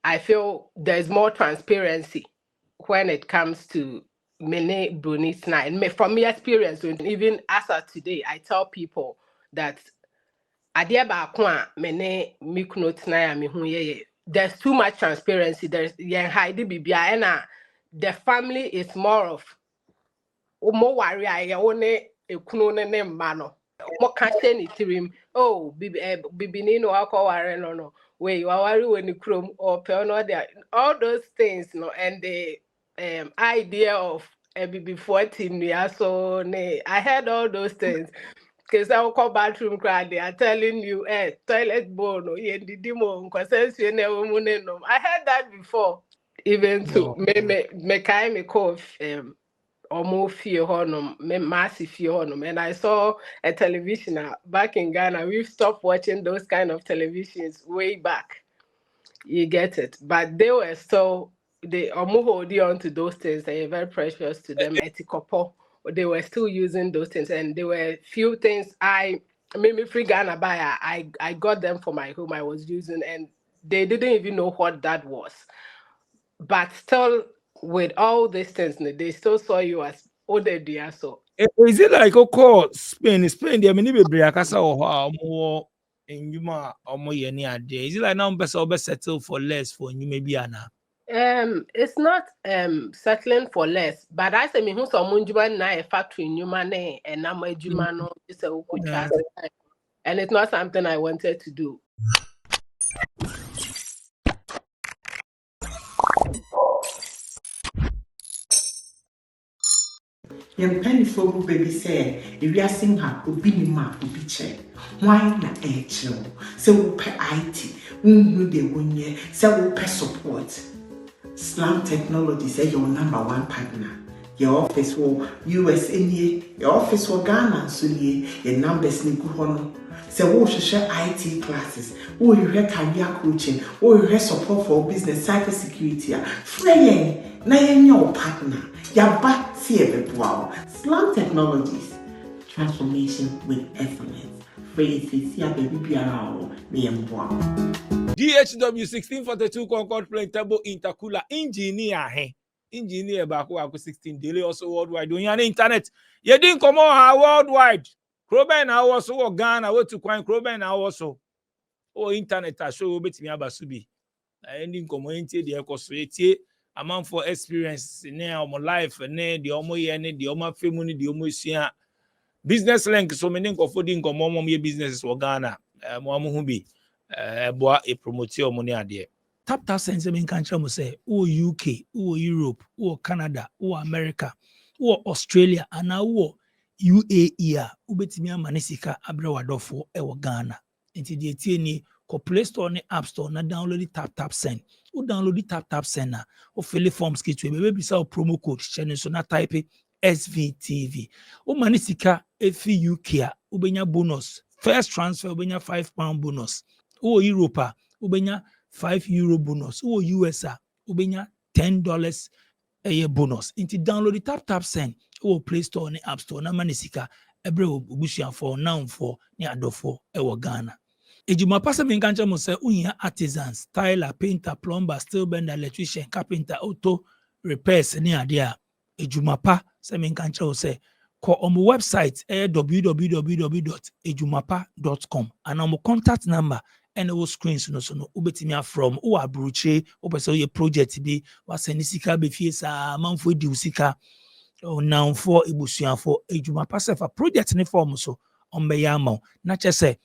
I feel there's more transparency when it comes to many Bruni's night. And from my experience, even as of today, I tell people that adeɛ baako a mene me kunu tena a me hu yɛ there's too much transparency. There's yɛn hide bibia ɛna the family is more of mo worry a yɛ wo ne ekunu ne mma no mo ka hyɛ ne tirim oh bibini no akɔ ware no wait you worry when you chrome or no all those things no and the idea of bibi 14 yeah so I heard all those things. Because I will call bathroom cry, they are telling you, toilet bowl, no, I heard that before. Even to me kind me call almost fear honum, me massive fear honum. And I saw a television back in Ghana. We've stopped watching those kind of televisions way back. You get it. But they were still they almost holding on to those things. They are very precious to them. Etikopo. They were still using those things, and there were few things I made me free Ghana buyer. I got them for my home I was using, and they didn't even know what that was. But still, with all these things, they still saw you as older dear. So is it like Spain? Spain, they many be akasa or more in Yuma or more any day. Is it like now best settle for less for you maybe Anna? It's not settling for less, but I say me who some munjuma na a factory in Yuma and now my jumano is a and it's not something I wanted to do. Young penny for baby say, if you are seeing her, will be the map, will be check. Why not chill? So we'll pay IT, we the 1 year, so we'll pay support. Slam Technology say your number one partner. Your office will US in here, your office will Ghana, so your numbers need good. So we'll share IT classes, we'll hear career coaching, we'll hear support for business, cybersecurity, free, na your partner. Your back wow. Slam Technologies, transformation with excellence. Phrases, ya baby piano, DHW 1642 Concord Plain Table Intercooler Engineer. Engineer back 16 daily also worldwide. Doing on the internet. You didn't come on worldwide. Kroben now also Ghana. What to coin Kroben now also. Oh, internet I show bet me abasubi. Ending community the ecosuete. Amount for experience in our life and the omo yene the omo family the omo sia business link so many of fooding come businesses for Ghana mo hubi boa e promote your money ade tap sense me kan try mo say o UK o Europe o Canada o America o Australia and o UAE a ubetimi amanesika abrewadofo e wo Ghana enti de tie ni ko Play Store ne App Store na download the tap send. O download the tap send na o fill forms kit we maybe say promo code channel so na type SVTV. O manisika efi UK a ubenya bonus. First transfer ubenya £5 bonus. O Europe a ubenya €5 bonus. O US a ubenya $10 a year bonus. Inti download the tap send. O Play Store ne App Store na manisika ebre obusuan for now for ne adofo e wo Ghana. Ejuma pasa me kancha mo say unya artisans, styler, painter, plumber, steel bender, electrician, carpenter, auto repairs ni ade a ejuma pa say me kancha o say call on my website www.ejumapa.com and on my contact number and our screens no so no ubetimi from o abruche o pese ye project bi wa senisika be fie sa manfo di usika o now for ebusuan for ejuma pasa for project ni form so on be yama na chese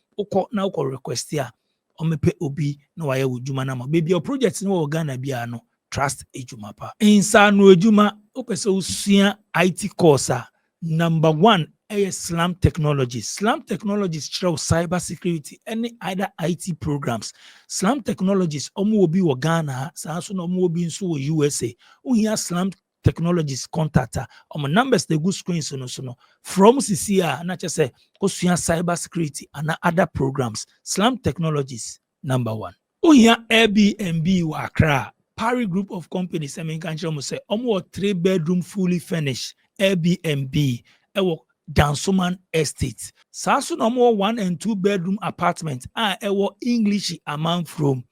na uko request ya omepe obi na waye wujuma na ma baby your project no Ghana bia no trust ejumapa insa no ejuma opese usua IT course number 1 Slam Technologies through cyber security any other IT programs. Slam Technologies omo obi wo Ghana sa so no omo obi nso wo USA ohia Slam Technologies contactor on my numbers the good screens no from CCA na chese kosua cyber security and other programs. Slam Technologies number 1. Ohia Airbnb wa Accra Parry group of companies I mean kanche mo say omo 3-bedroom fully furnished Airbnb ewo Dansoman Estate. Saso no more 1 and 2 bedroom apartment ewo English amount from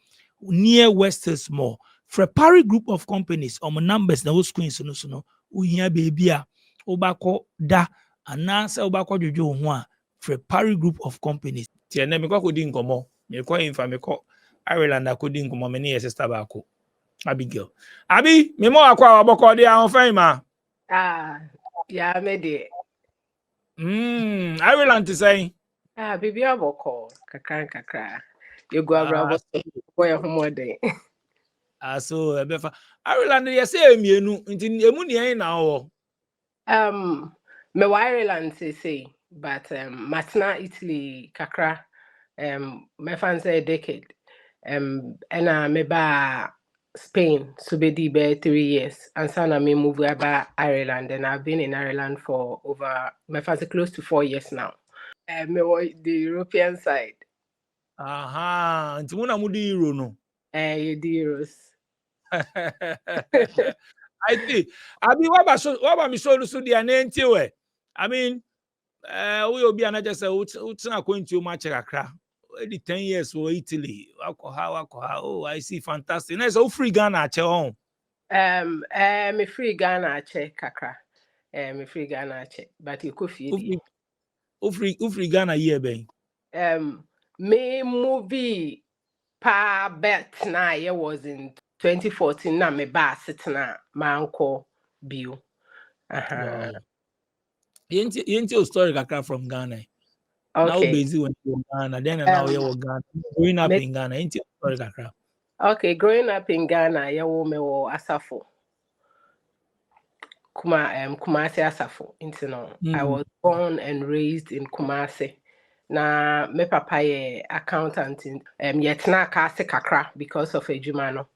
near Westers Mall. For a Paris group of companies, numbers na screens no uhia baby a obako da anansa obako jojo ho a for a Paris group of companies. Tie na me kwakodi nkomo. Me kwa infa me ko Ireland akodi nkomo me ne your sister baako. Abigail. Abi, me mo akwa obako de a on ma. Yeah, me de. Ireland to say. Bibi aboko kakra. You go abroad boy homo de. So ebefa Ireland ye say emienu nti emu ne na wo. Me Ireland say but matna Italy kakra me fan say a decade. And me ba Spain so be 3 years and so na me move about Ireland and I've been in Ireland for over my fancy close to 4 years now. Me the European side. Aha, nti muna mudi Euro no. You the Euros. I think. Abi waba mi so so dia na nti we. I mean, we obi anaje say utina kwenti o match kakra. The 10 years for Italy. Oh, I see, fantastic. Nice. So free Ghana ache on. Me free Ghana ache kakra. Me free Ghana ache, but you could feel free Ghana year ben. Me movie pa bet na ye was in 2014 na me ba sit na my uncle bio. Wow. Yenti story kakra from Ghana. Okay. Now busy when you Ghana, then now you Ghana. Growing up in Ghana, yenti story kakra. Okay, growing up in Ghana, ye wo me wo Asafo. Kumasi Asafo. I was born and raised in Kumasi. Na me papa ye accountant in yet na kase kakra because of ejuma no.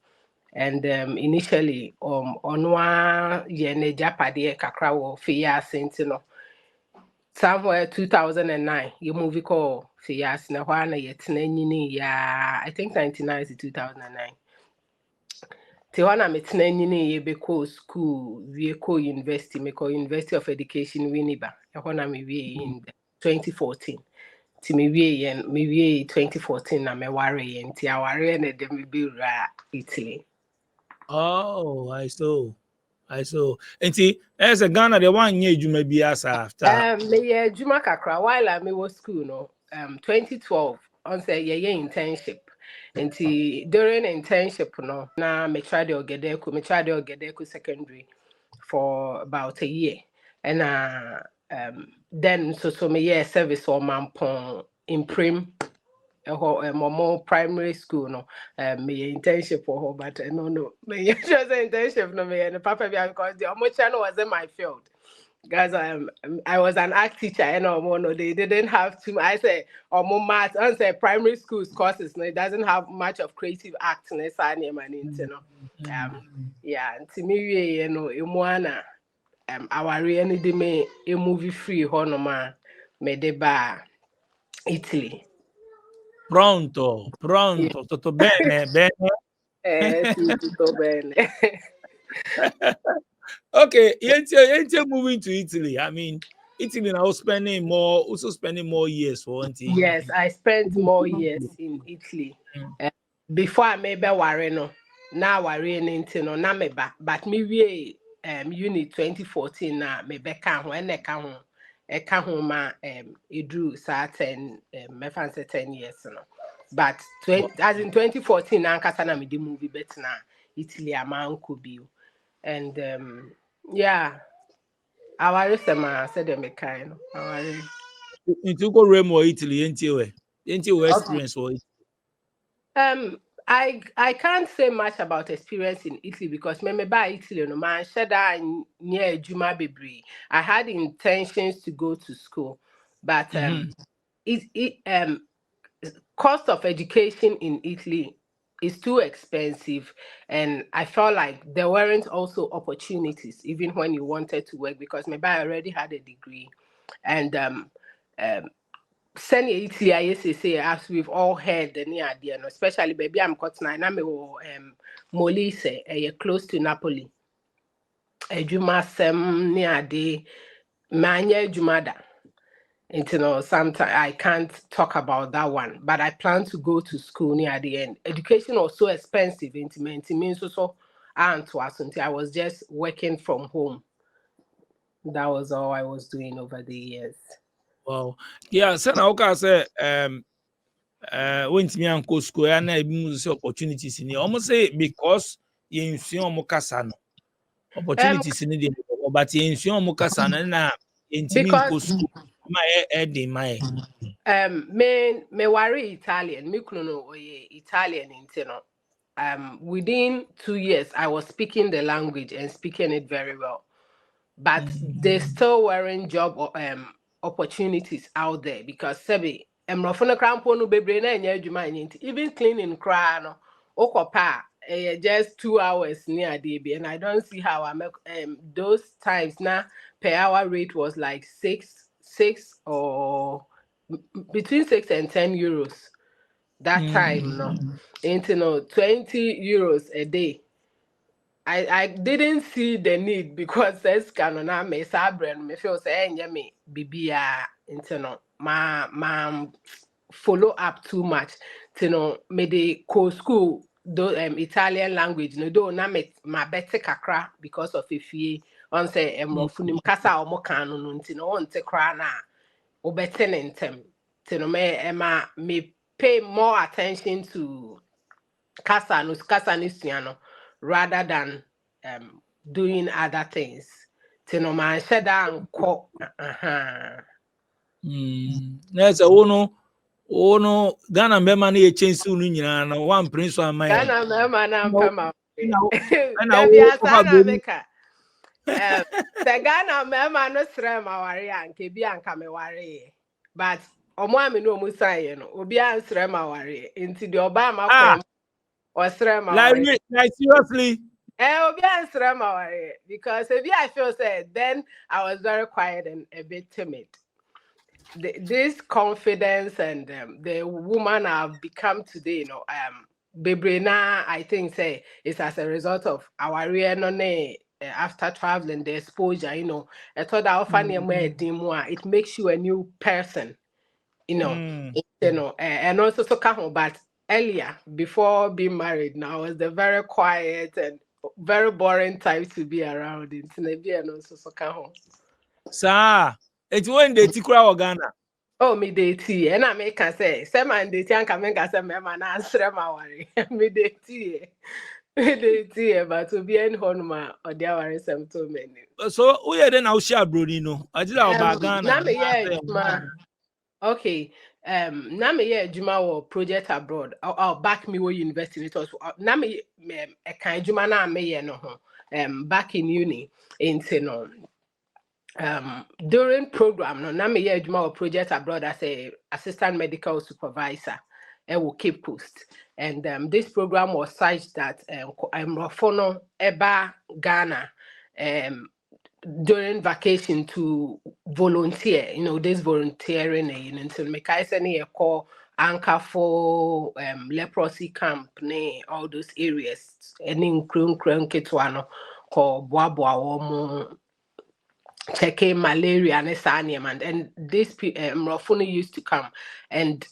And initially onwa ye ne japade kakra wo Fiyase intino. Somewhere 2009 you movie called Fiyase na hwa na yet na nyini ya I think 99 to 2009. Te hwa na metena nyini ye beko school we ko university me ko University of Education Winneba. Hwa na me we in 2014. Ti me we 2014 na me ware ye nti aware na de me be ra Italy. Oh, I saw. And see, as a Ghana, the one year you may be as after. Me juma kakra while I me was school no. 2012 on say internship. And during internship no, na me try the Ogedeku secondary for about a year. And then so me service or mampon in prim more primary school no me internship for her but no me just internship no me and papa because the channel wasn't my field. Guys, I was an art teacher and no, they didn't have too. I say math. I say primary schools courses. No, it doesn't have much of creative act. No, yeah. To me, Imwana, our really de me a movie free honoma me deba Italy. Pronto, tutto bene. Tutto bene. Okay, you're moving to Italy. I mean, Italy now spending more years for one thing. Yes, I spent more years in Italy. Before I maybe worry no, now worry into no na me ba, but me we unit 2014 na me be ka ho ene ka ho ma edu sa 10 me fancy 10 years no. But as in 2014 na nkasa na me di movie bet na Italy amanko bio. And yeah, our sema said them kind. Into go Remo Italy, ain't you experience for it? I can't say much about experience in Italy because me by Italy no man shada near Juma Bibri. I had intentions to go to school, but cost of education in Italy is too expensive, and I felt like there weren't also opportunities even when you wanted to work because maybe I already had a degree, and send Italy I say as we've all heard the near idea, especially baby I'm got nine I'm Molise close to Napoli. Juma sem near the manya Jumada. Sometimes I can't talk about that one, but I plan to go to school near the end. Education was so expensive, means so and to us until I was just working from home. That was all I was doing over the years. Wow. Yeah, so now okay say when me uncle school and I use opportunities in here. Almost say because you insume kasa no opportunities in the but you insume kasa na intimi Because uncle school my my me worry Italian, me kuno oye Italian within 2 years I was speaking the language and speaking it very well. But they still weren't job opportunities out there because sebi emrofo crampo no bebre na enya adwuma nti even cleaning cry no okopa just 2 hours near DB, and I don't see how I make those times now per hour rate was like six or between 6 and 10 euros that time no into 20 euros a day. I didn't see the need because says canona me sabren me feel say me bibia into ma follow up too much me the school do Italian language no do na me ma bete kakra because of ifie on say emrofunim kasa o mo kan no on te kra na obete ne ntem me pay more attention to kasa no suano rather than doing other things. Tino man shed down co Yes, ono Ghana member na change unu nyina na one prince one my Ghana mema na mpema na Debbie asana over meka the Ghana mema no sre ma ware anke bi anka me ware but omo ami no mu san no obi ansre ma ware nti de oba ma kwem o sre ma ware like seriously Obi answer my worry because if I feel sad, then I was very quiet and a bit timid. This confidence and the woman I've become today, Bebrina, I think say it's as a result of our real after traveling, the exposure, I thought that it makes you a new person, and also so but earlier before being married, now I was the very quiet and very boring type to be around it. And also so sir it when they tikura Ghana. Oh, me de tea, and I make can say man de tea and come and say me man answer my worry. Me de tea, but to be in Honma or there were some too many. So we are then share Obroni no. I did about Ghana. Okay. Na me juma or project abroad. Or back me where university it was. Na me a kind juma na me no back in uni in during program no na me juma or project abroad as a assistant medical supervisor. I will keep post. And this program was such that I'm Rafono Eba Ghana during vacation to volunteer, this volunteering, until me kai send a call anchor for leprosy camp, all those areas, any including Kitwano, called Boabo, checking malaria and sanium, and this Rafuni used to come, and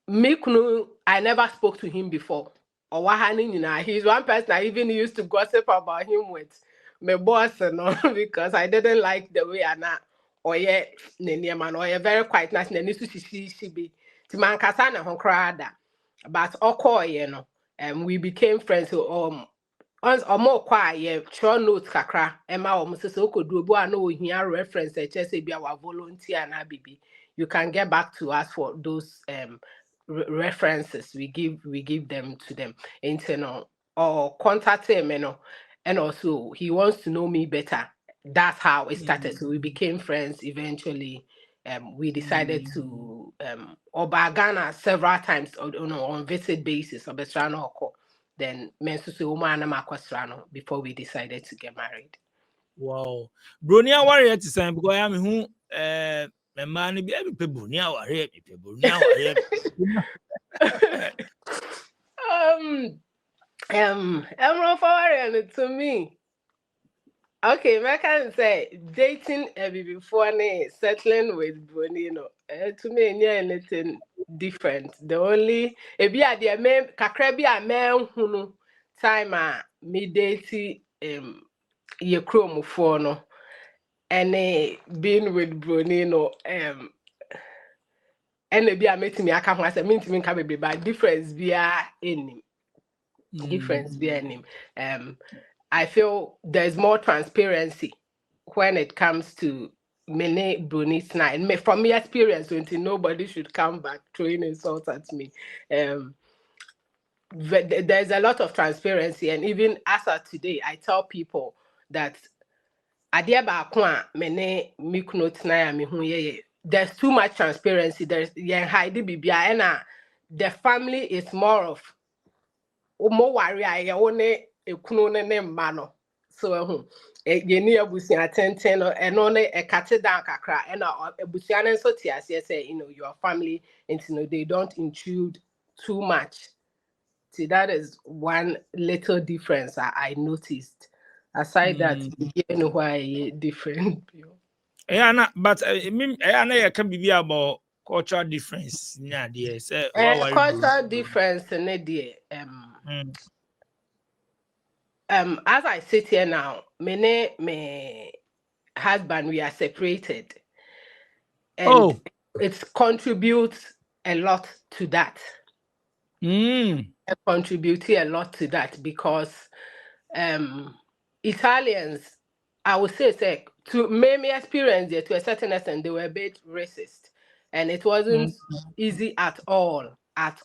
I never spoke to him before. Or what he's one person I even used to gossip about him with my boss and all because I didn't like the way Anna or yeah, man or very quite nice and she be to man kasana honkrada. But and we became friends once or more quiet, short notes kakra, Emma or Mrs. Okodubu, I know here reference be our volunteer and Abibi. You can get back to us for those references. We give them to them internal or contact him, and also he wants to know me better. That's how it started. So we became friends eventually. We decided to Oba Ghana several times on visit basis of then before we decided to get married. Wow. Bronia warrior to say because I am who my man be Bronia warrior, Bronia warrior. Emerald Warrior to me. Okay, I can say dating before settling with Bonino. To me, yeah, anything different. The only be a dear man, Kakrabi a man who time me dating ye chrome for no, and being with Bonino and be a meeting me. I can't say meeting me be but difference be in difference be in him. I feel there's more transparency when it comes to many Bruni's night. And from my experience, until nobody should come back throwing insults at me. There's a lot of transparency, and even as of today, I tell people that there's too much transparency. There's and the family is more of more worry so yeni abusia tenten no eno ne ekate down kakra and abusia ne so ti ase say your family into they don't intrude too much. See, that is one little difference I noticed. Aside that, you know why different. Yeah, but I mean, I can be about cultural difference. Yeah, dear. Say, cultural difference in it, as I sit here now, my husband, we are separated, and it contributes a lot to that. It contributes a lot to that because Italians, I would say, to me experience it to a certain extent, they were a bit racist, and it wasn't easy at all at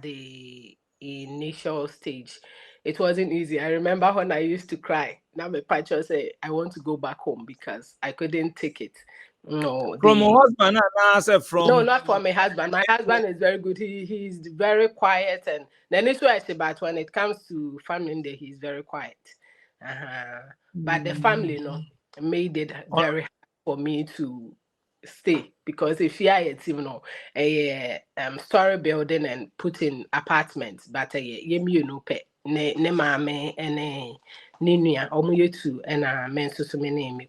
the initial stage. It wasn't easy. I remember when I used to cry. Now my patron say I want to go back home because I couldn't take it. No, from a husband, from no, not from my husband. My husband is very good. He's very quiet, and then this way I say. But when it comes to family, day, he's very quiet. But the family, made it very hard for me to stay because if it's a story building and put in apartments, but pet ne mame and ninia omuyetu and men so many me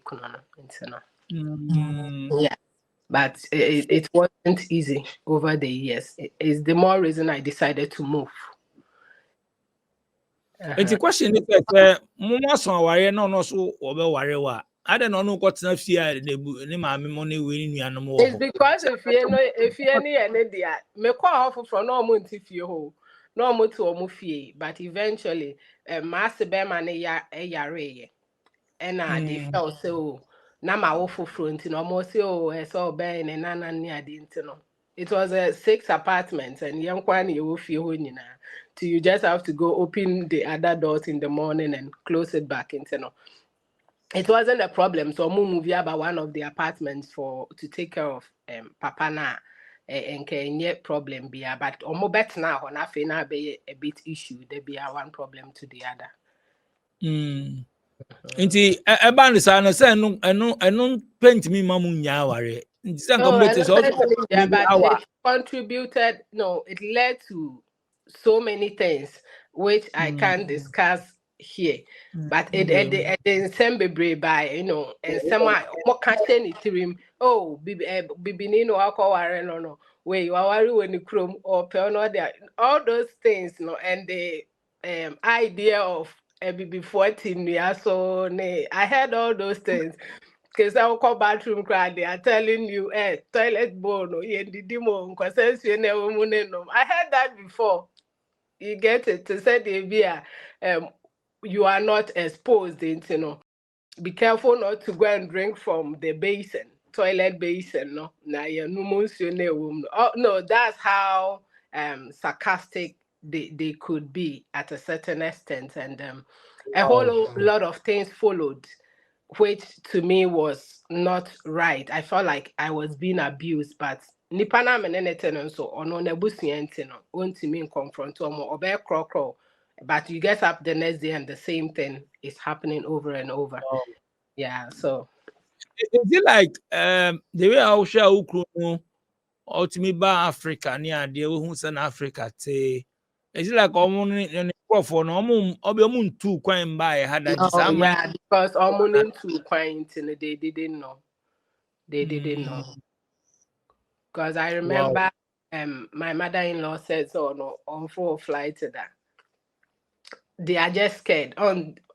yeah. But it wasn't easy over the years. It's the more reason I decided to move. The question is that Mama Sawari no so over I don't know what's not fear the mammy money winning you animal. It's because if you any idea, me call off from no month if you ho, no more to omufie, but eventually Master Beman a yare and they felt so. Na my awful front in almost so Ben and Nana near didn't know. It was a 6 apartments and young one you will feel till you just have to go open the other doors in the morning and close it back into no. It wasn't a problem, so we moved about one of the apartments to take care of Papa na and can yet problem be but bet now when I feel now be a bit issue there be one problem to the other. Nti eba ne sa no say eno paint me mamu nya ware nti say community so it contributed it led to so many things which I can't discuss here but it in by and someone more catching it him bibi ni no alcohol ware no where you are worry when you chrome or all those things and the idea of BB 14 so I heard all those things because I will call bathroom cry they are telling you toilet bowl no I heard that before. You get it to say the you are not exposed into be careful not to go and drink from the basin, toilet basin, no. Now you no, that's how sarcastic they could be at a certain extent. And a whole lot of things followed, which to me was not right. I felt like I was being abused, but Nipana menene so ono nebusiente no onti me confront or be crow. But you get up the next day and the same thing is happening over and over. Yeah, so is it like the way I share ukru ultimate ba Africa near the who Africa say Is it like almost for no almost two coin by had that Oh yeah, because almost two quaint and they didn't know. They didn't know. Because I remember my mother-in-law said so on 4 flights to that. They are just scared.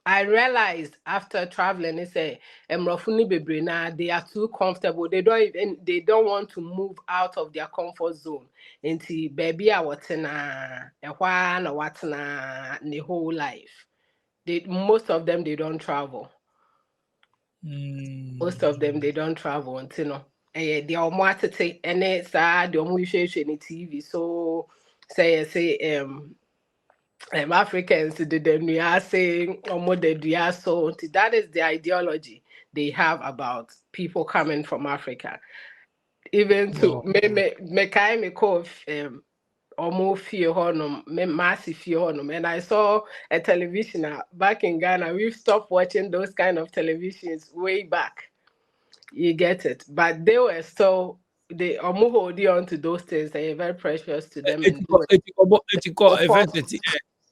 I realized after traveling, they say they are too comfortable. They don't want to move out of their comfort zone. Into baby I watena a while or watena the whole life. Most of them they don't travel. Most of them they don't travel until no. They are more to take and it's the TV. So say Africans did the are saying so that is the ideology they have about people coming from Africa. Even to me kind me call almost fear honum, massive fear honum. And I saw a television back in Ghana. We've stopped watching those kind of televisions way back. You get it, but they were still they are more holding on to those things. They are very precious to them and do it.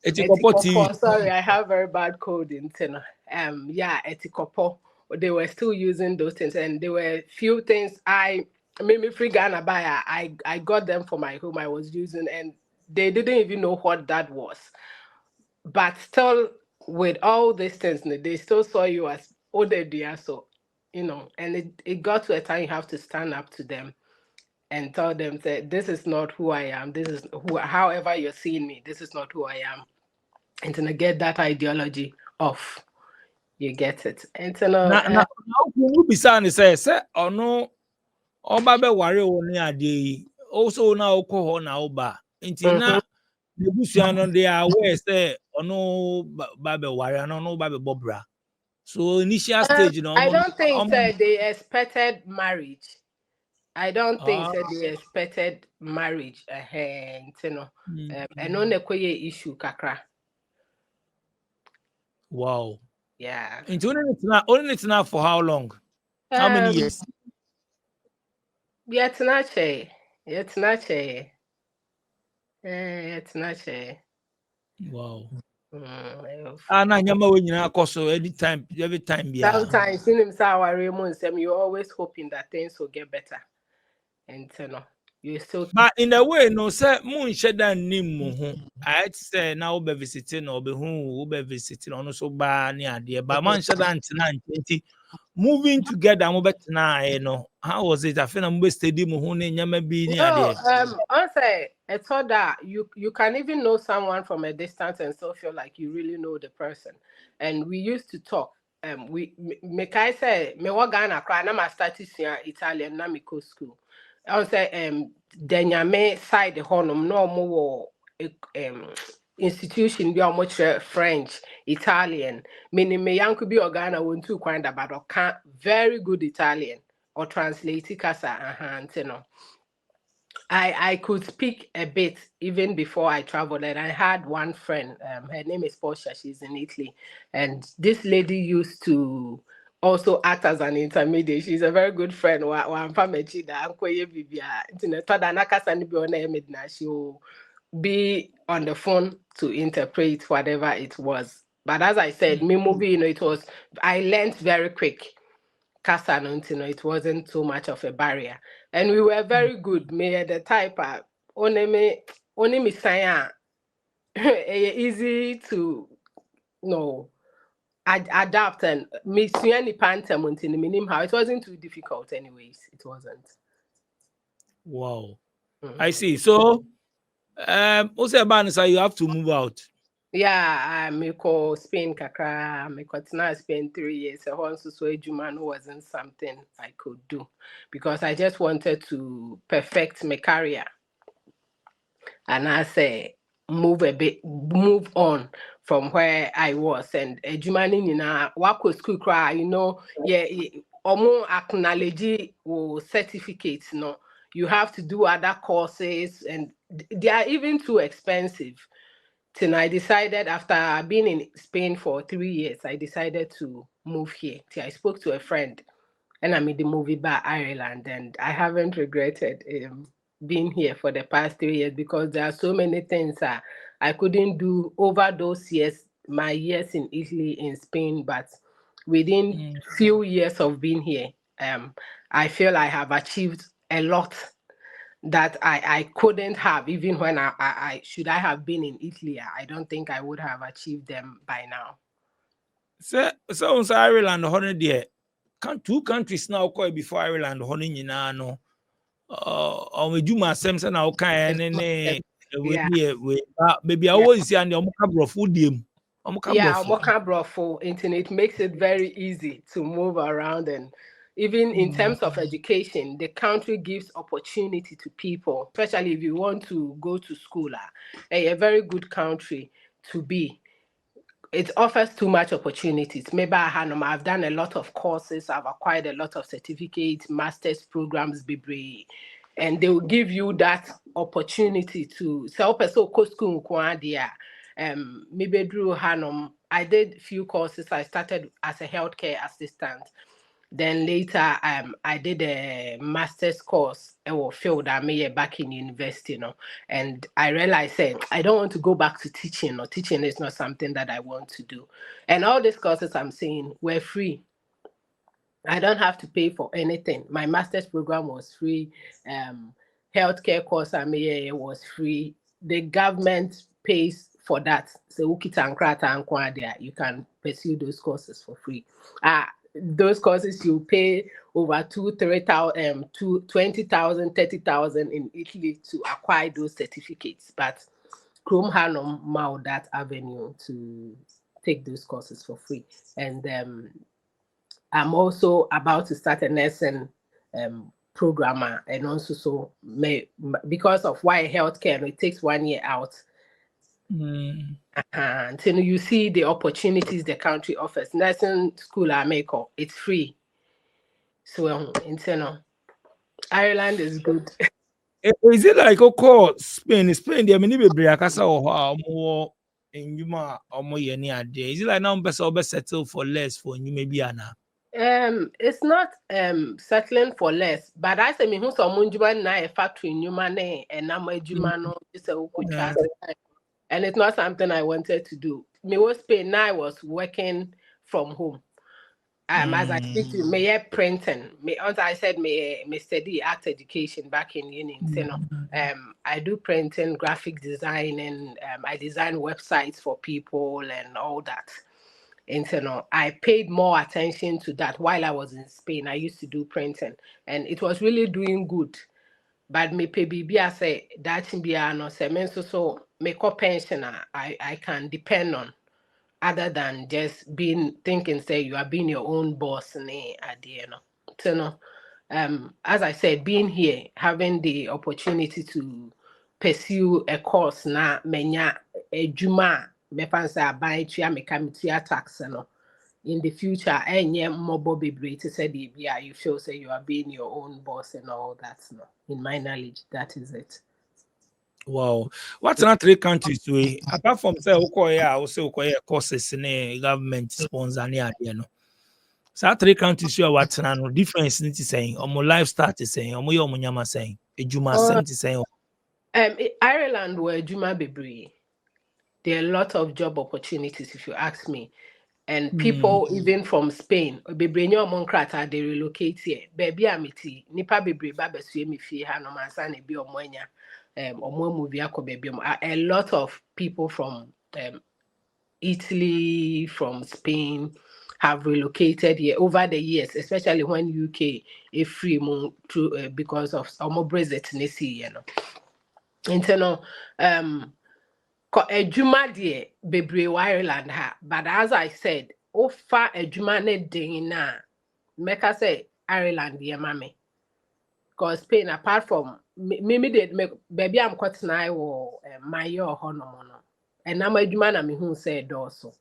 Etikopo, sorry, I have very bad code in Tino. Yeah, etikopo. They were still using those things, and there were few things I made me free Ghana buyer. I got them for my home I was using, and they didn't even know what that was. But still, with all these things, they still saw you as older, so and it got to a time you have to stand up to them and tell them that this is not who I am. This is who, however you're seeing me, this is not who I am. And to get that ideology off, you get it. And to now who be saying say or no oba be worry oni ade also na okọ na oba nti na nebusia no they are aware say ono ba be worry no ba be bobra. So initial stage I don't think they expected marriage. I don't think they expected marriage. And on the issue kakra. Wow. Yeah. And only it's not for how long? How many years? Yeah, it's not che. It's not che. It's not che. Wow. Na nyama we nyina akoso every time yeah. Sometimes in himself you're always hoping that things will get better. And you still but in a way no say moon sheda nim mo ho I say now be visiting or be who be visiting on so ba ni ade but man sheda antina nti moving together mo betena how was it I feel am be steady mo ho ne nyama bi ni ade I say I thought that you can even know someone from a distance and still feel like you really know the person. And we used to talk we make I say me wa Ghana cry na ma start Italian na me go school. I say Denyame side honum no more institution be much French, Italian. Meaning me yanku be Ghana won too kind but can very good Italian or translate casa I could speak a bit even before I traveled, and I had one friend. Her name is Portia. She's in Italy, and this lady used to also act as an intermediate. She's a very good friend. She'll be on the phone to interpret whatever it was. But as I said, me movie, I learned very quick. It wasn't too much of a barrier, and we were very good. Me the type only me saying easy to adapt and me any pantam until the minimum how it wasn't too difficult anyways. It wasn't. Wow. I see. So also about you have to move out. Yeah, I call Spain kakra. I got now spend 3 years. I also saw a Juman wasn't something I could do because I just wanted to perfect my career. And I say move on from where I was. And a Juman wako school cry, yeah, omo acknowledge certificates, you have to do other courses and they are even too expensive. Then I decided after being in Spain for 3 years, I decided to move here. I spoke to a friend and I made the movie by Ireland, and I haven't regretted being here for the past 3 years because there are so many things I couldn't do over those years, my years in Italy, in Spain, but within few years of being here, I feel I have achieved a lot that I couldn't have even when I should I have been in Italy. I don't think I would have achieved them by now. So Ireland holiday. Two countries now call before Ireland holiday no. Or do my same now kind maybe I always see and the Omaka food dim. Yeah, Omoka Brofo internet makes it very easy to move around, and even in terms of education, the country gives opportunity to people, especially if you want to go to school. A very good country to be. It offers too much opportunities. Maybe I've done a lot of courses, I've acquired a lot of certificates, master's programs, Bibre, and they will give you that opportunity to self so school. Maybe Drew Hanum. I did few courses. I started as a healthcare assistant. Then later, I did a master's course or field I made back in university, and I realized I don't want to go back to teaching, or teaching is not something that I want to do. And all these courses I'm saying were free. I don't have to pay for anything. My master's program was free. Healthcare course I made was free. The government pays for that. So you can pursue those courses for free. Those courses you pay over 20,000, 30,000 in Italy to acquire those certificates. But Chrome had no that avenue to take those courses for free. And I'm also about to start a nursing programmer, and also because of why healthcare, it takes 1 year out. And so you see the opportunities the country offers. Nursing school it's free. So Ireland is good. Is it like Spain? Spain, they many be akasa or more in Yuma or more any idea. Is it like now best settle for less for you maybe Anna? It's not settling for less, but I say me who some munjuma na a factory in Yuma and now my Juma no just a and it's not something I wanted to do. Me was Spain now I was working from home. As I speak to me, printing. Me, as I said, me study art education back in uni. I do printing, graphic design, and I design websites for people and all that. And I paid more attention to that while I was in Spain. I used to do printing, and it was really doing good. But me pay bibi I say that be no say me so me co pension I can depend on, other than just thinking say you are being your own boss at the end. So as I said, being here, having the opportunity to pursue a course na menya ejuma me fancy buy tua me committee tax in the future any mobile be to say you feel say you are being your own boss and all that. In my knowledge, that is it. Wow. What's not 3 countries we apart from say also courses in government sponsor near no. So 3 countries you are what's no difference in saying or more lifestyle is saying or more nyama saying ejuma same saying. Ireland were Juma Bebre. There are a lot of job opportunities if you ask me. And people even from Spain, Bebre Monkrata, they relocate here. Baby amiti, Nipa Bebre Baba Suemi Fi Hanomansan be Omonia. A lot of people from Italy, from Spain have relocated here over the years, especially when UK is free through because of some Brexit, Ejuma de bebre Ireland ha, but as I said, ofa ejuma ne ding na meka say Ireland ye mame. Because Spain, apart from me did make baby I'm caught na wo my year honomono. And now my ejuma na me who said also.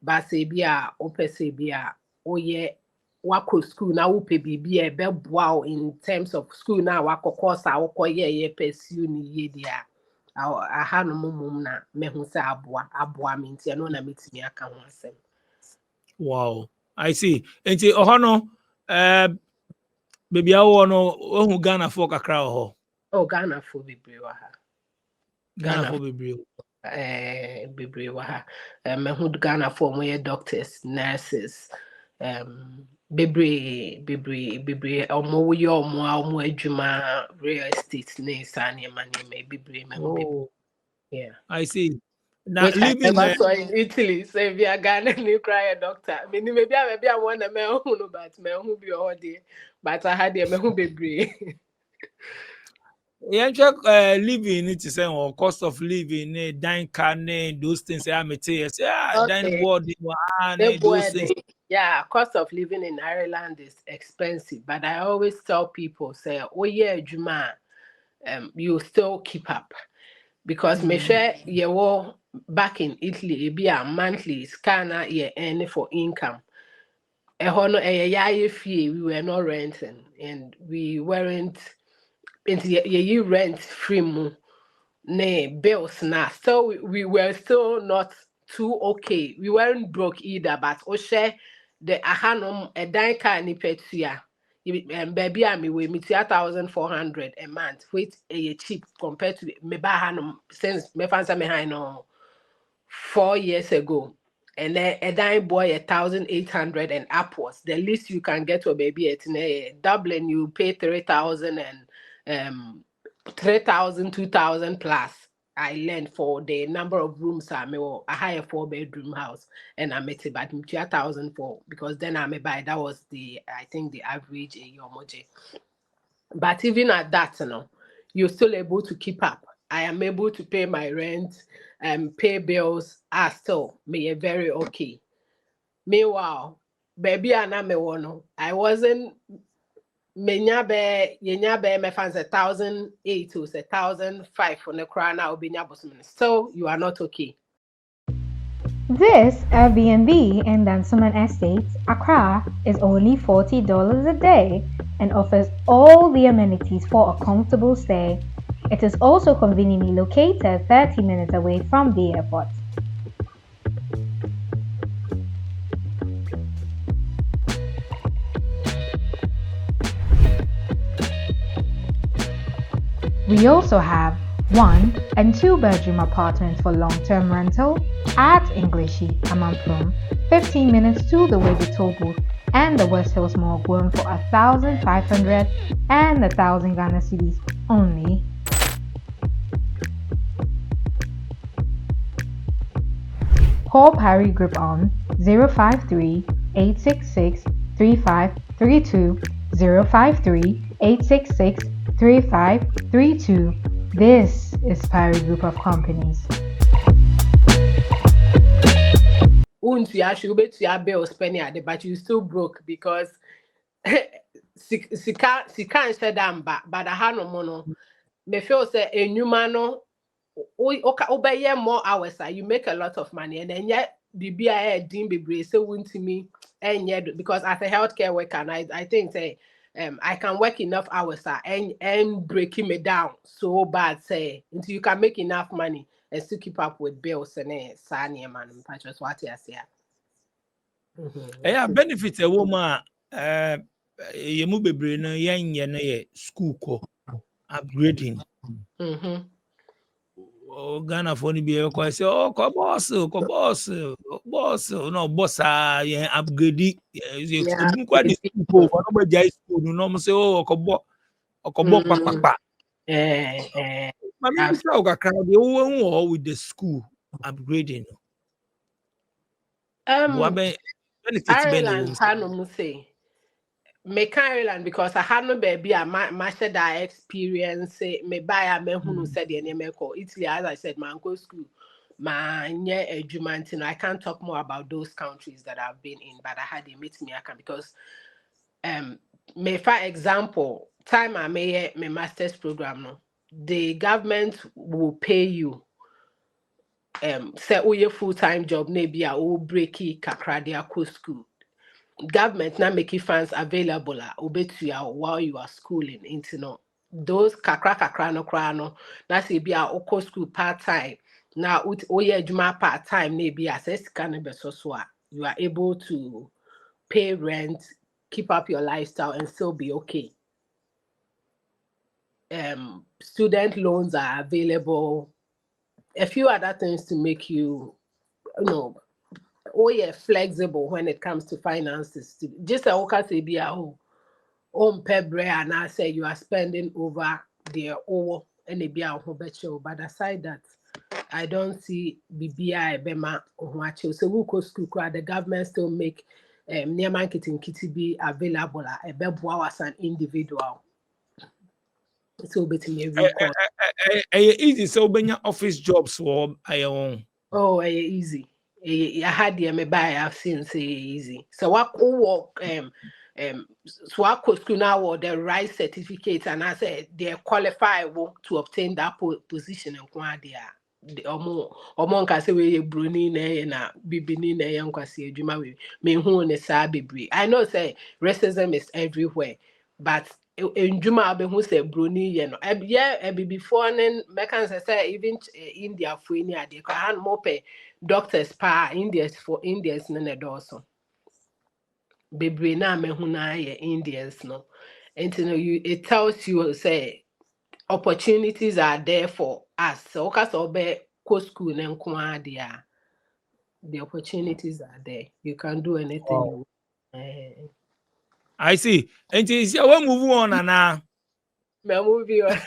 But say bia ope say bia oye wako school na upe bibi be wow in terms of school na wako course wako ye pursue ni ye dia. I had no mum na me who say abua means no na meeting ya can one. Wow, I see. And say no baby I want no who Ghana for kakra ho. Oh, Ghana for be brewer. Ghana for bebree. Bebree wɔ ha. Mehu Ghana for more doctors, nurses, bebree. Ɔmo yɛ ɔmo adwuma real estate ne saa nneɛma bebree mehu bebree. Oh, Yeah. I see. Now Which living I never saw in Italy. So if you are Ghana, you cry a doctor. I mean, maybe I want a man who but me who be all day. But I had a man who be brave. yeah, check living it is or cost of living, dine can those things. I may say, dine board, those things. Yeah, cost of living in Ireland is expensive. But I always tell people, say, oh yeah, Juma, you still keep up. Because me share you were back in Italy, it be a monthly scanner ye earning for income. We were not renting and we weren't into ye rent free mu ne bills na. So we were still not too okay. We weren't broke either, but share the ahanum a dine car ni petua. Baby, we meet 1,400 a month, which is cheap compared to me bahanum since me fancy me high no 4 years ago. And then a dime boy 1,800 and upwards. The least you can get to a baby at Dublin, you pay 3,000 and 3,000, 2,000 plus. I learned for the number of rooms I hire 4-bedroom house and I met about 2,000 for because then I may buy that was I think the average a year. But even at that, you're still able to keep up. I am able to pay my rent and pay bills. Still me very okay. Meanwhile, baby I wasn't me fans 1,008 to 1,005 for the crown now be so you are not okay. This Airbnb in Dansoman Estates, Accra, is only $40 a day and offers all the amenities for a comfortable stay. It is also conveniently located 30 minutes away from the airport. We also have 1 and 2 bedroom apartments for long-term rental at Ingleshi, Amamprum, 15 minutes to the Webi Toll Booth and the West Hills Mall going for 1,500 and 1,000 Ghana cedis only. Call Parry Group on 053-866-3532, 053-866-3532. This is Parry Group of Companies. Bills penny but you still broke because she can't say that but I had no money. Me feel say a new man more hours you make a lot of money and then yet BBI deem be so won't to me and yet because as a healthcare worker and I think say I can work enough hours and breaking me down so bad say until you can make enough money and still keep up with bills and sani man just what I say. Yeah, benefit a woman ye mu bebre no yenye no ye school ko upgrading. Ghana for ni be ko say ko boss no boss ye upgrade ye dum kwa di school ko no be jai school no mo say ko bo pa. Mami say o ka crowd ye wo with the school upgrading. Benefit Ireland no say make Ireland because I had no baby I said that experience me buy a me who said the name Italy as I said my uncle school my I can't talk more about those countries that I've been in but I had a meet me I can because me for example time I made my master's program no the government will pay you say your full-time job maybe a breaky kakra school government now making funds available while you are schooling into those kakra no that's be a oko school part-time now juma part-time maybe as you are able to pay rent keep up your lifestyle and still be okay. Student loans are available a few other things to make you, oh yeah, flexible when it comes to finances. Just a okay say be on pebre and I say you are spending over the and it be a whole better. But aside that, I don't see BBI Bema or so we go school the government still make near marketing kitty be available a bebo as an individual. So between every call. Easy so when your office jobs for own. Oh, easy. I had the me buy I've seen say easy. So what work so I could school now or the right certificate and I said they qualify to obtain that position and quadia. The omo can say we Bruni na bibini na yan kwasi adwuma we me hu ne sa bebre. I know say racism is everywhere, but in Juma who say Bruni, before then, Meccan say even India for India, they can mope doctors pa Indians for Indians none also. Bebre na me huna Indians no. And it tells you say opportunities are there for us. So cause obe co school and the opportunities are there. You can do anything you want. I see. And you see, we move on now. Me movie on.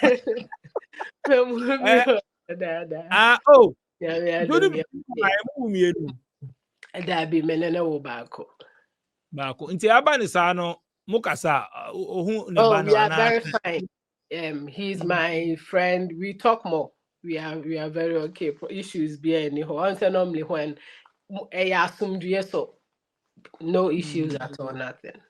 Me movie on. Oh. Yeah, Don't be me. That be menene wo baako. Nti aba ni sa no mukasa ohun ne ba no we are very fine. He's my friend. We talk more. We are very okay. Issues be any ho. Normally when so no issues at all, nothing.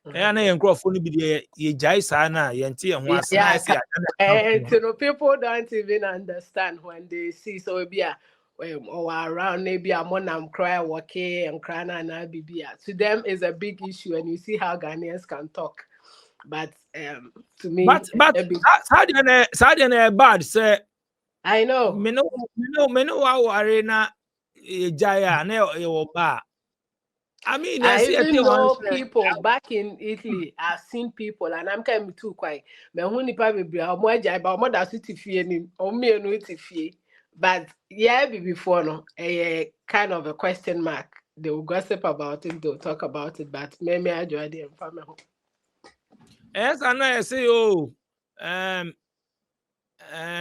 Na yen crofo no bi de ye jai sa na ye nte ye ho asena ase and people don't even understand when they see so be or around maybe I'm on I'm cry okay and crying and bibia. To them is a big issue and you see how Ghanaians can talk. But to me but sad na bad say I know. Me no wa worry na jaya na ye wo ba. I mean, I even know people back in Italy. I've seen people, and I'm kind of too quiet. But when you probably be a more job, but more than But yeah, before no, a kind of a question mark. They will gossip about it. They'll talk about it. But maybe I join the family. Yes, I know. I say, oh,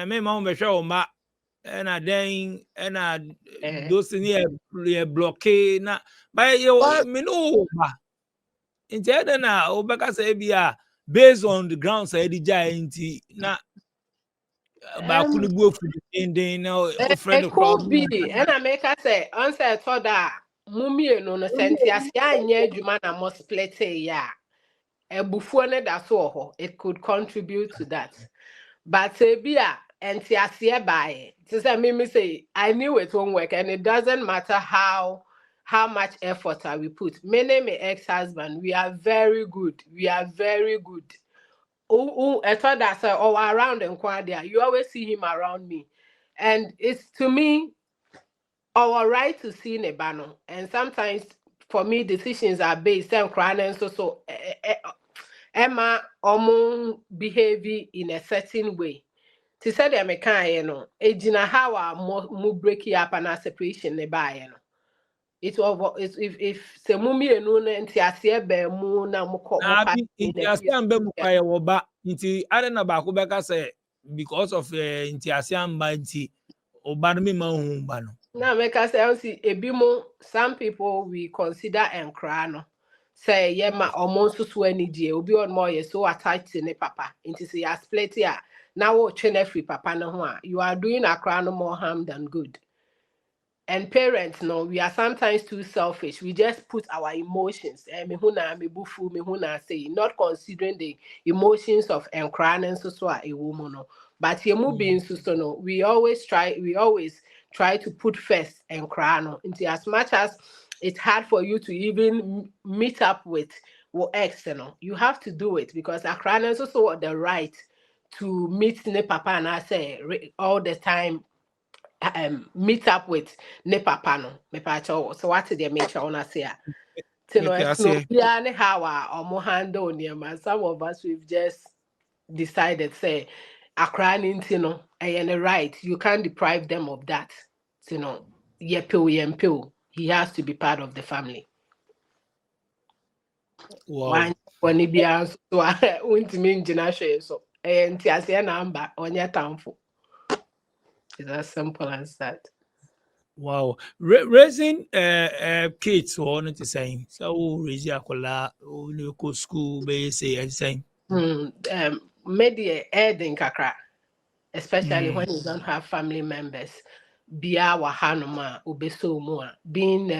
me mom be show ma, and those near blockade na. But you me no ba. Instead na obeka say bia based on the ground say the giant na ba kunu bu ofu den na friend It could be, and I make her say, answer I thought that mummy no senti asia anya adwuma na mo split ya. Ebufuo ne da so it could contribute to that. But be and asia by. To say me say I knew it won't work, and it doesn't matter how much effort we put. Me name my ex-husband. We are very good. I thought that around in Kwadia, you always see him around me. And it's to me our right to see Nebano. And sometimes for me decisions are based on crying and so Emma behavior in a certain way. To say the American, ejina how mo break up and a separation nebai. It's over. If se mummy and no nti ase be mu na mo nti are na ba ko beka say because of nti ase amba nti oba no me ma hu ba no na make say see ebimo some people we consider enkra no say ye ma omo nsusu ani die obi on mo ye so attached to ne papa nti say ya split ya na wo twe na free papa no ho a you are doing akra no more harm than good. And parents, no, we are sometimes too selfish. We just put our emotions, not considering the emotions of crying so a woman. No. But being no, we always try to put first and cry no. Into as much as it's hard for you to even meet up with your ex, you have to do it because a crying also the right to meet ne papa and I say all the time. Meet up with ne papa no me pacho so what did they make sure on say how handle some of us we've just decided say akra ninti no and right, you can't deprive them of that. You know, yempil, he has to be part of the family. Wow. One so won't mean generation so and Tiasia number on your town for. It's as simple as that. Wow. Raising kids or not the same. So raise your cola or local school base and same. Media adding kakra, especially Mm. when you don't have family members. Bia wahanoma ubeso mua. Being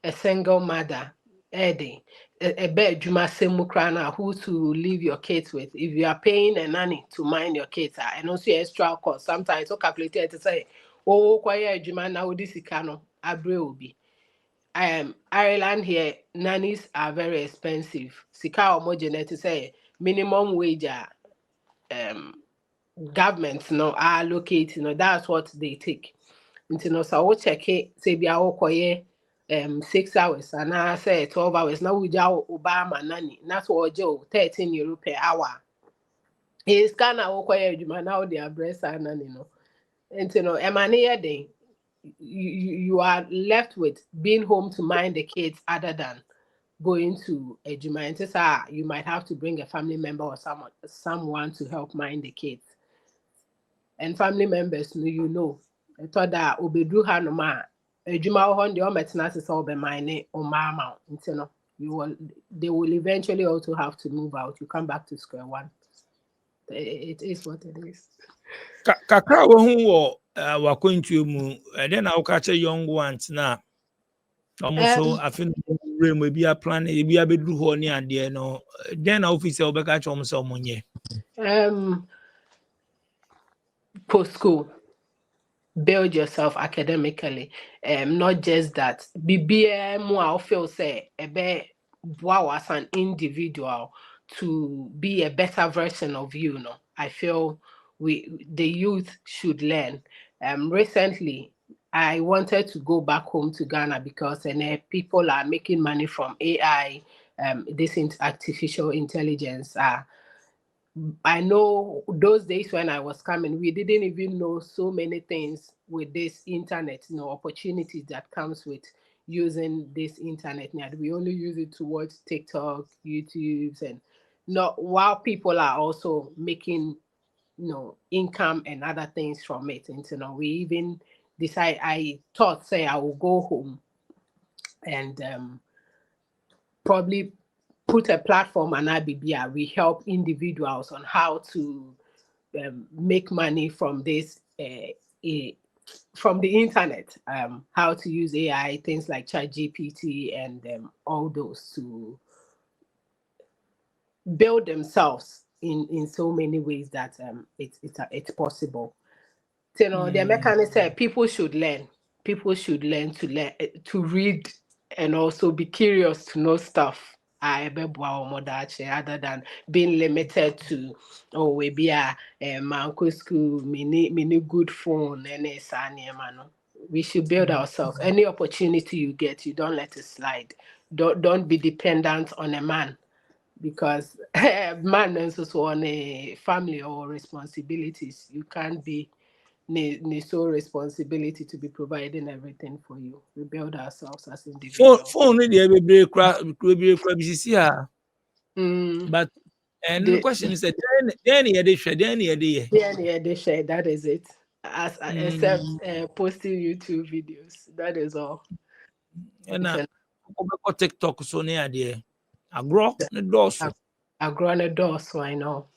a single mother, adding a bed you must say mukrana who to leave your kids with. If you are paying a nanny to mind your kids, and also extra cost, sometimes so calculated to say, oh, quiet juma now this ikano abre obi. Ireland here, nannies are very expensive. Sika homogene to say minimum wage government no allocate, that's what they take. Until so we check it, say be our 6 hours and I say 12 hours. Now we jaw Obama nanny. That's what Joe €13 per hour. He's kind of now they are breast and nanny no. And emanating day you are left with being home to mind the kids other than going to a juma. And you might have to bring a family member or someone to help mind the kids. And family members, I thought that Obedu Hanoma, a juma on the Ometnas all be mine or mama. They will eventually also have to move out. You come back to square one. It is what it is. Kakra wo wakwentu mu then I catch a young ones na almost I think we be a plan e be abedru ho ni ade no then officer obeka cha omso omonye Post school, build yourself academically. Not just that. BBM I feel say wow as an individual to be a better version of you. I feel the youth should learn. Recently I wanted to go back home to Ghana because people are making money from AI, this artificial intelligence. I know those days when I was coming, we didn't even know so many things with this internet, opportunities that comes with using this internet. Now we only use it to watch TikTok, YouTubes, and not while people are also making income and other things from it. And we even decide. I thought, say, I will go home and probably put a platform on IBBR. We help individuals on how to make money from this from the internet, how to use AI, things like ChatGPT and all those to build themselves in so many ways that it's possible. The mechanic said people should learn. People should learn to read and also be curious to know stuff. Other than being limited to maybe a manco school, mini good phone, and we should build ourselves. Any opportunity you get, you don't let it slide. Don't be dependent on a man, because man is also on a family or responsibilities. You can't be the sole responsibility to be providing everything for you. We build ourselves as individuals. phone dey be kra BCC but and the question is then They share. That is it. Except posting YouTube videos. That is all. and ko TikTok so ne ade agro ne doso I grow on a door, so I know.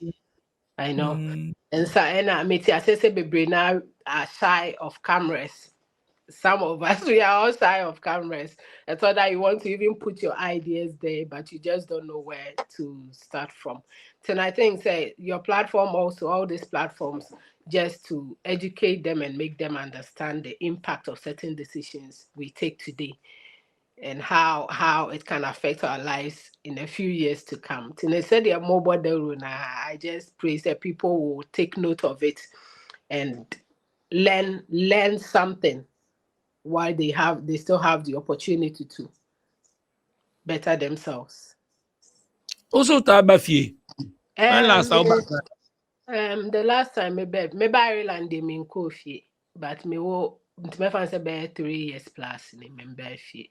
And so, and I mean, I say, baby, now are shy of cameras. Some of us, we are all shy of cameras. I thought that you want to even put your ideas there, but you just don't know where to start from. So I think, say, your platform also, all these platforms, just to educate them and make them understand the impact of certain decisions we take today and how it can affect our lives in a few years to come. Till they said they are mobile, I just pray that people will take note of it and learn something while they still have the opportunity to better themselves. also tabafie and last The last time me Ireland they mean coffee, but me wo me fancy be 3 years plus ni me be.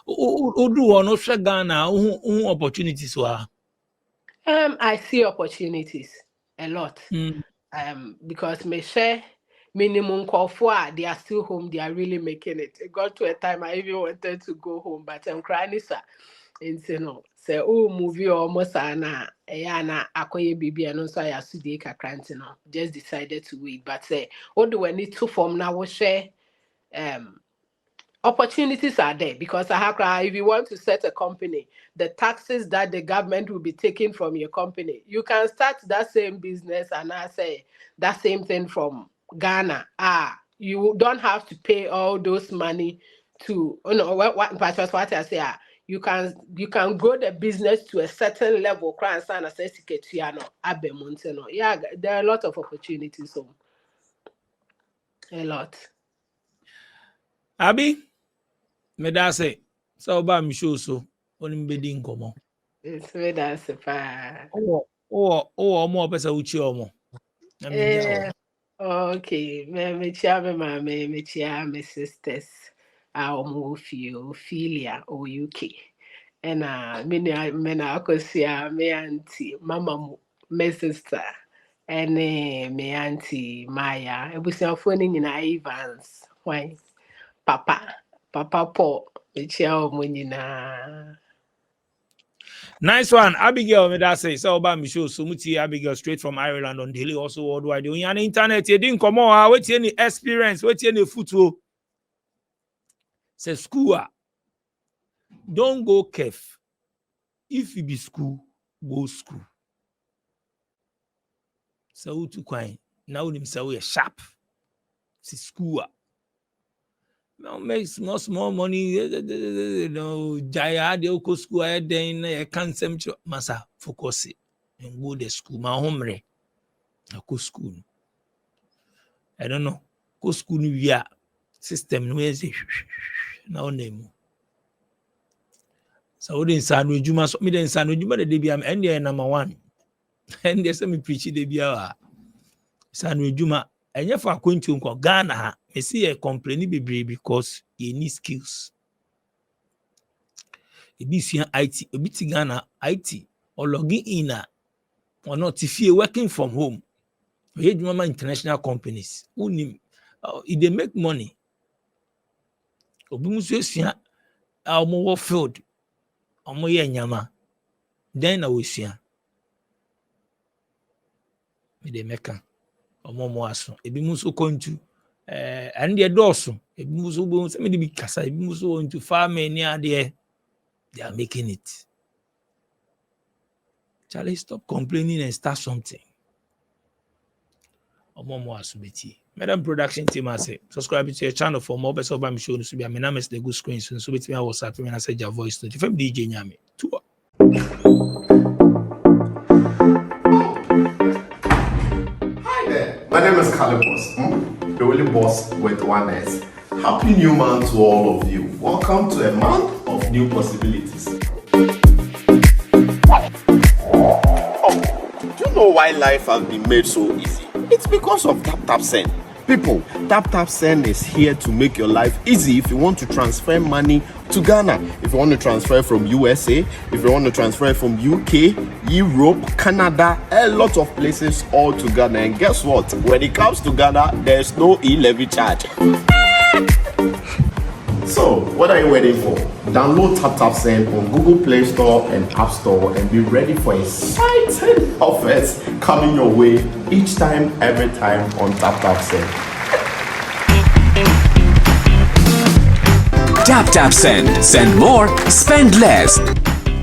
Odu ono hwe Ghana opportunities wa. I see opportunities a lot. Because me share minimum call for they are still home, they are really making it. It got to a time I even wanted to go home, but I'm crying, sir. And say oh movie almost ana akoye bibi and so I study kakranti no. Just decided to wait. But say what do I need to form now we share opportunities are there because if you want to set a company, the taxes that the government will be taking from your company, you can start that same business and I say that same thing from Ghana. You don't have to pay all those money to what I say. You can grow the business to a certain level. Yeah, there are a lot of opportunities. So a lot. Abi me da say so ba mi show so onim be di nkomo. It's very that's fine. Omo pesa uchi omo. Na me ja Okay, me chia me mama, me chia me sisters. Omo Ophelia or UK. And me na akosia me auntie mama mu me sister. And me auntie Maya. Ebusiafo ni nyina Evans. Why? Papa Paul. Me chia omo nyina. Nice one, Abigail. Me that say so about me show so muti Abigail straight from Ireland on daily also worldwide. On the internet, you didn't come on. What any experience? What any football? Say school. Don't go kef. If you be school, go school. So to coin now him say we sharp. See school. Now make small money. No, Jaya de oko school. Then I can't send masa focus it and go to school. My home re. I go school. I don't know. Go school we are system where is now name. So we didn't sanu juma. So me didn't sanu juma the day am end there number 1. And there's some preach the day sanu juma. And if I going to Ghana, I see a complaint because you need skills. If you IT, a bit Ghana IT or logging in or not if you're working from home. We had international companies who they make money. Obimusuya our more field or more nyama. Then I will see. They make more aso ebi muso kontu and the doso ebi muso bo se me de bi kasa ebi muso into farm any ade they are making it. Charlie, stop complaining and start something. More aso beti Madam production team I say subscribe to your channel for more best of my show so be my name is the good screen so beti me WhatsApp me na say your voice to FM DJ nyame to My name is Calibos, the only boss with one S. Happy new month to all of you. Welcome to a month of new possibilities. Do you know why life has been made so easy? It's because of TapTapSend. People, TapTapSend is here to make your life easy if you want to transfer money to Ghana, if you want to transfer from USA, if you want to transfer from UK, Europe, Canada, a lot of places all to Ghana. And guess what? When it comes to Ghana, there's no e-levy charge. So, what are you waiting for? Download TapTapSend on Google Play Store and App Store and be ready for exciting offers coming your way each time, every time on TapTapSend. TapTapSend. Send more, spend less.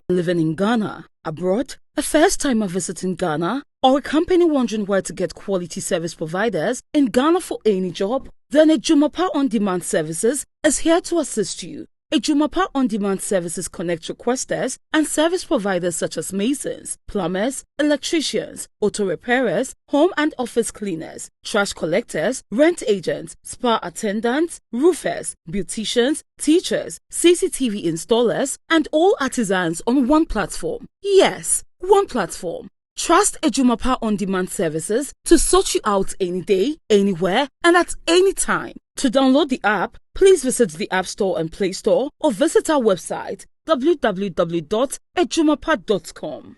Living in Ghana, abroad, a first-timer visiting Ghana, or a company wondering where to get quality service providers in Ghana for any job? Then Ejumapa On Demand Services is here to assist you. Ejumapa On Demand Services connect requesters and service providers such as masons, plumbers, electricians, auto repairers, home and office cleaners, trash collectors, rent agents, spa attendants, roofers, beauticians, teachers, CCTV installers, and all artisans on one platform. Yes, one platform. Trust Ejumapa on-demand services to sort you out any day, anywhere, and at any time. To download the app, please visit the App Store and Play Store or visit our website www.ejumapa.com.